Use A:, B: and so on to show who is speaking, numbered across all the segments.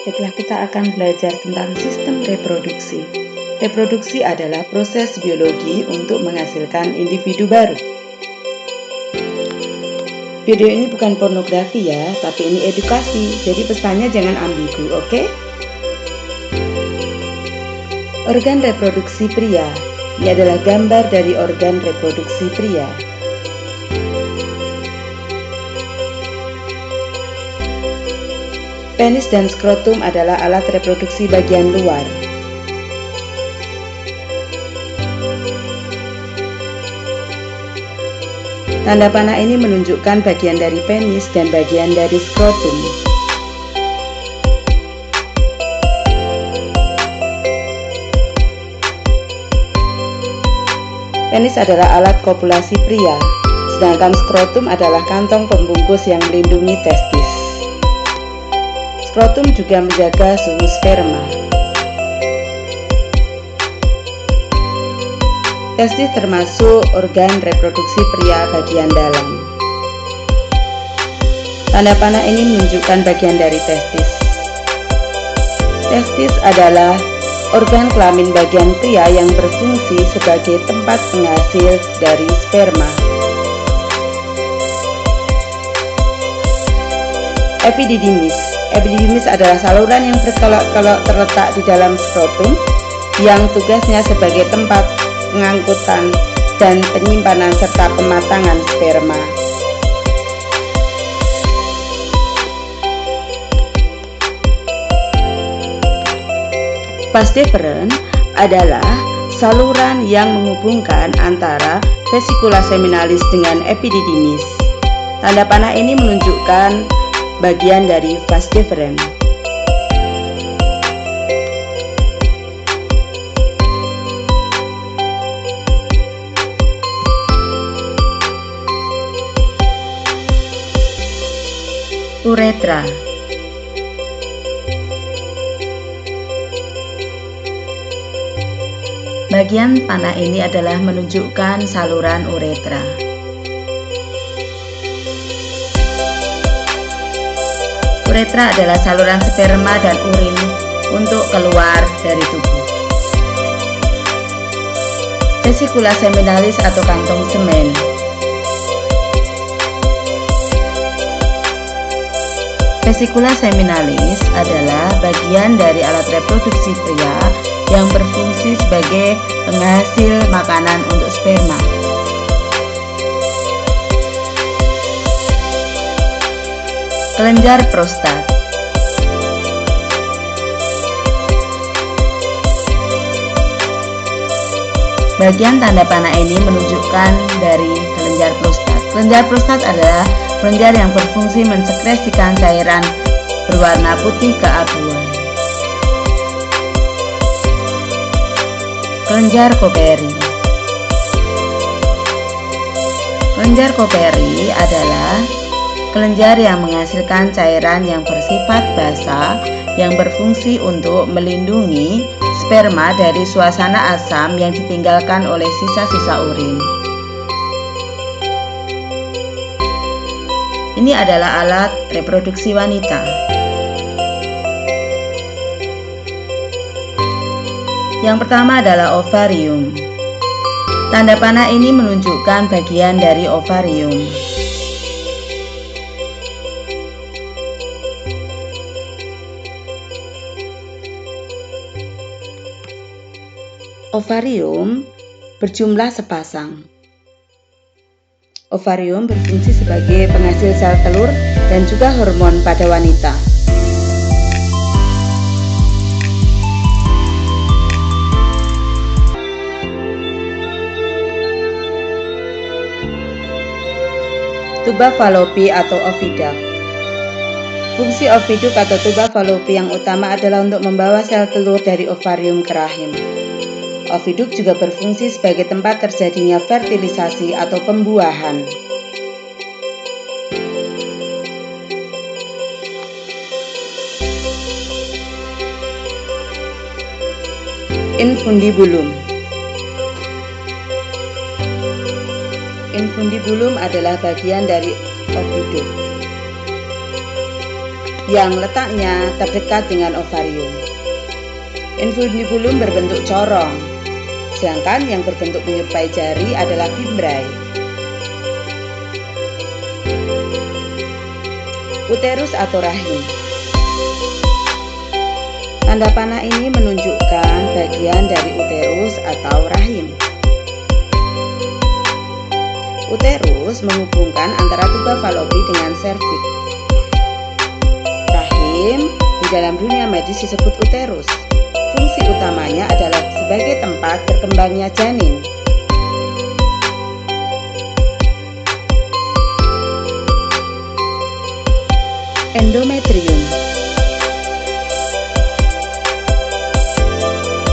A: Baiklah, kita akan belajar tentang sistem reproduksi. Reproduksi adalah proses biologi untuk menghasilkan individu baru. Video ini bukan pornografi ya, tapi ini edukasi, jadi pesannya jangan ambigu, oke? Organ reproduksi pria. Ini adalah gambar dari organ reproduksi pria. Penis dan skrotum adalah alat reproduksi bagian luar. Tanda panah ini menunjukkan bagian dari penis dan bagian dari skrotum. Penis adalah alat kopulasi pria, sedangkan skrotum adalah kantong pembungkus yang melindungi testis. Skrotum juga menjaga suhu sperma. Testis termasuk organ reproduksi pria bagian dalam. Tanda panah ini menunjukkan bagian dari testis. Testis adalah organ kelamin bagian pria yang berfungsi sebagai tempat penghasil dari sperma. Epididymis. Epididymis adalah saluran yang berkelok-kelok terletak di dalam skrotum yang tugasnya sebagai tempat pengangkutan dan penyimpanan serta pematangan sperma. Vas deferens adalah saluran yang menghubungkan antara vesikula seminalis dengan epididymis. Tanda panah ini menunjukkan bagian dari vas deferens. Uretra. Bagian panah ini adalah menunjukkan saluran uretra. Uretra adalah saluran sperma dan urin untuk keluar dari tubuh. Vesikula seminalis atau kantong semen. Vesikula seminalis adalah bagian dari alat reproduksi pria yang berfungsi sebagai penghasil makanan untuk sperma. Kelenjar prostat. Bagian tanda panah ini menunjukkan dari kelenjar prostat. Kelenjar prostat adalah kelenjar yang berfungsi mensekresikan cairan berwarna putih keabuan. Kelenjar Koperi. Kelenjar Koperi adalah kelenjar yang menghasilkan cairan yang bersifat basa yang berfungsi untuk melindungi sperma dari suasana asam yang ditinggalkan oleh sisa-sisa urin. Ini adalah alat reproduksi wanita. Yang pertama adalah ovarium. Tanda panah ini menunjukkan bagian dari ovarium. Ovarium berjumlah sepasang. Ovarium berfungsi sebagai penghasil sel telur dan juga hormon pada wanita. Tuba Fallopi atau oviduct. Fungsi oviduct atau tuba Fallopi yang utama adalah untuk membawa sel telur dari ovarium ke rahim. Oviduct juga berfungsi sebagai tempat terjadinya fertilisasi atau pembuahan. Infundibulum. Infundibulum adalah bagian dari oviduct. yang letaknya terdekat dengan ovarium. Infunibulum berbentuk corong, sedangkan yang berbentuk menyerupai jari adalah fimbriae. Uterus atau rahim. Tanda panah ini menunjukkan bagian dari uterus atau rahim. Uterus menghubungkan antara tuba falopi dengan serviks. Rahim di dalam dunia medis disebut uterus. Fungsi utamanya adalah sebagai tempat berkembangnya janin. Endometrium.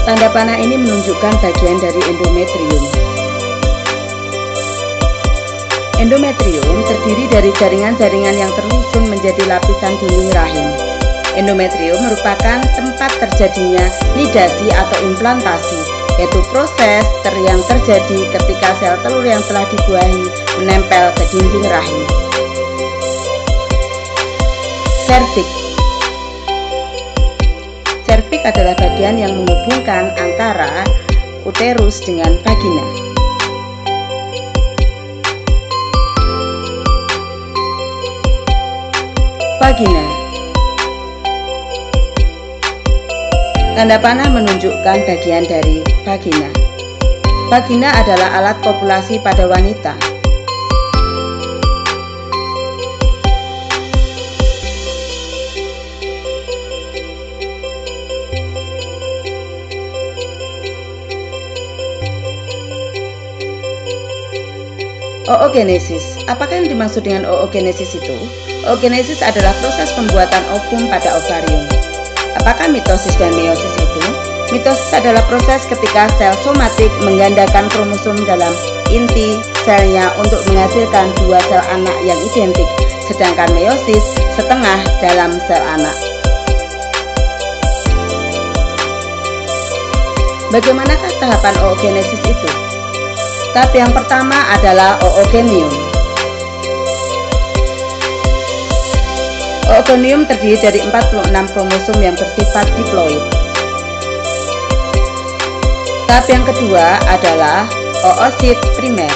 A: Tanda panah ini menunjukkan bagian dari endometrium. Endometrium terdiri dari jaringan-jaringan yang tersusun menjadi lapisan dinding rahim. Endometrium merupakan tempat terjadinya nidasi atau implantasi, yaitu proses yang terjadi ketika sel telur yang telah dibuahi menempel ke dinding rahim. Serviks. Serviks adalah bagian yang menghubungkan antara uterus dengan vagina. Vagina. Tanda panah menunjukkan bagian dari vagina. Vagina adalah alat kopulasi pada wanita. Oogenesis. Apakah yang dimaksud dengan oogenesis itu? Oogenesis adalah proses pembuatan ovum pada ovarium. Apakah mitosis dan meiosis itu? Mitosis adalah proses ketika sel somatik menggandakan kromosom dalam inti selnya untuk menghasilkan dua sel anak yang identik, sedangkan meiosis setengah dalam sel anak. Bagaimanakah tahapan oogenesis itu? Tahap yang pertama adalah oogenium. Oogenium terdiri dari 46 kromosom yang bersifat diploid. Tahap yang kedua adalah oosit primer.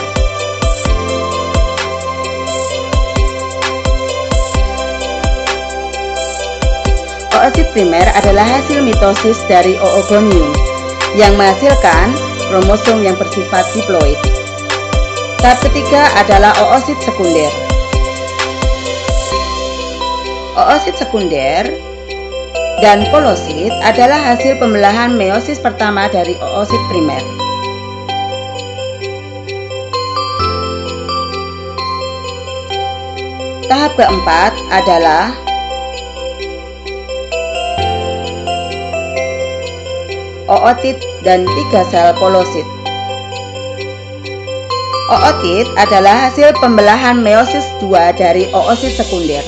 A: Oosit primer adalah hasil mitosis dari oogonium yang menghasilkan kromosom yang bersifat diploid. Tahap ketiga adalah oosit sekunder. Oosit sekunder dan kolosit adalah hasil pembelahan meiosis pertama dari oosit primer. Tahap keempat adalah ootit dan 3 sel kolosit. Ootit adalah hasil pembelahan meiosis 2 dari oosit sekunder.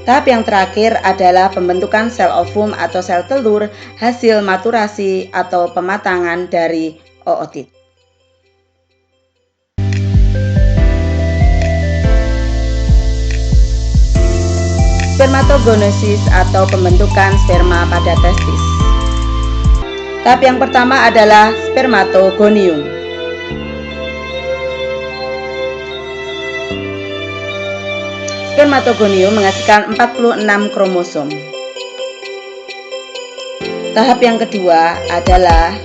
A: Tahap yang terakhir adalah pembentukan sel ovum atau sel telur hasil maturasi atau pematangan dari ootit. Spermatogenesis atau pembentukan sperma pada testis. Tahap yang pertama adalah spermatogonium. Spermatogonium menghasilkan 46 kromosom. Tahap yang kedua adalah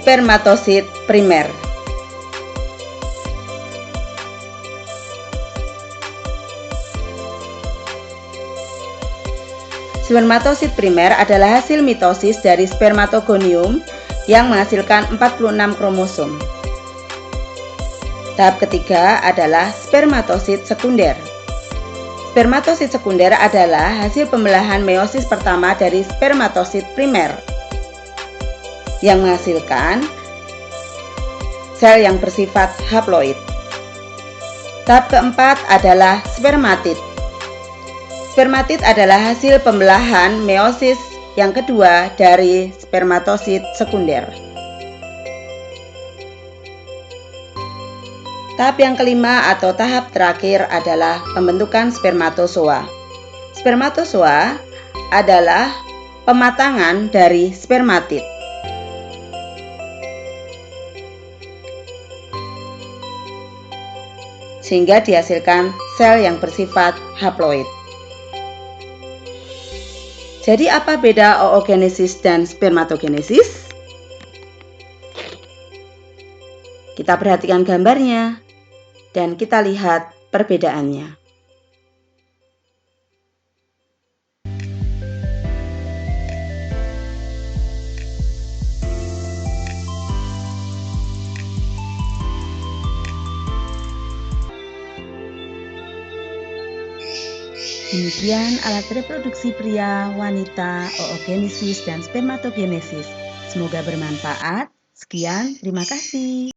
A: spermatosit primer. Spermatosit primer adalah hasil mitosis dari spermatogonium yang menghasilkan 46 kromosom. Tahap ketiga adalah spermatosit sekunder. Spermatosit sekunder adalah hasil pembelahan meiosis pertama dari spermatosit primer yang menghasilkan sel yang bersifat haploid. Tahap keempat adalah spermatid. Spermatid adalah hasil pembelahan meiosis yang kedua dari spermatosit sekunder. Tahap yang kelima atau tahap terakhir adalah pembentukan spermatozoa. Spermatozoa adalah pematangan dari spermatid. Sehingga dihasilkan sel yang bersifat haploid. Jadi apa beda oogenesis dan spermatogenesis? Kita perhatikan gambarnya dan kita lihat perbedaannya. Demikian alat reproduksi pria, wanita, oogenesis, dan spermatogenesis. Semoga bermanfaat. Sekian, terima kasih.